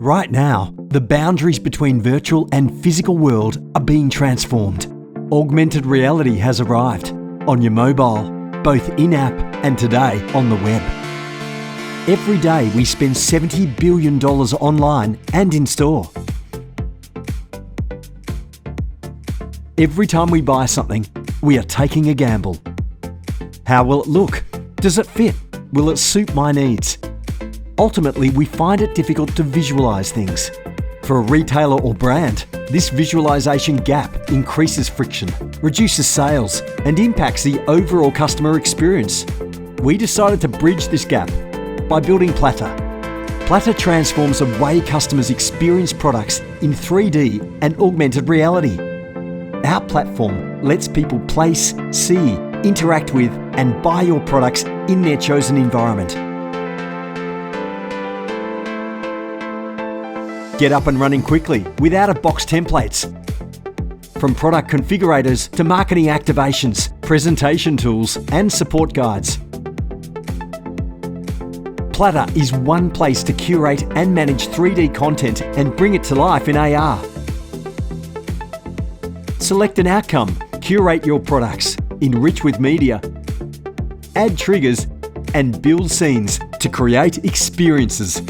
Right now, the boundaries between virtual and physical world are being transformed. Augmented reality has arrived on your mobile, both in-app and today on the web. Every day we spend $70 billion online and in-store. Every time we buy something, we are taking a gamble. How will it look? Does it fit? Will it suit my needs? Ultimately, we find it difficult to visualize things. For a retailer or brand, this visualization gap increases friction, reduces sales, and impacts the overall customer experience. We decided to bridge this gap by building Plattar. Plattar transforms the way customers experience products in 3D and augmented reality. Our platform lets people place, see, interact with, and buy your products in their chosen environment. Get up and running quickly with out-of-box templates. From product configurators to marketing activations, presentation tools, and support guides. Plattar is one place to curate and manage 3D content and bring it to life in AR. Select an outcome, curate your products, enrich with media, add triggers, and build scenes to create experiences.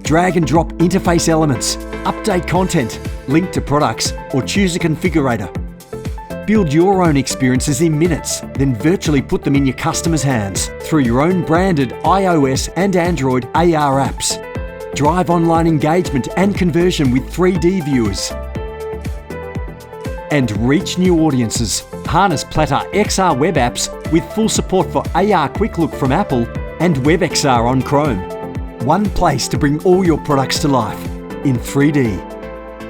Drag and drop interface elements, update content, link to products, or choose a configurator. Build your own experiences in minutes, then virtually put them in your customers' hands through your own branded iOS and Android AR apps. Drive online engagement and conversion with 3D viewers. And reach new audiences. Harness Plattar XR web apps with full support for AR Quicklook from Apple and WebXR on Chrome. One place to bring all your products to life in 3D.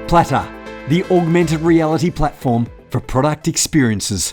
Plattar, the augmented reality platform for product experiences.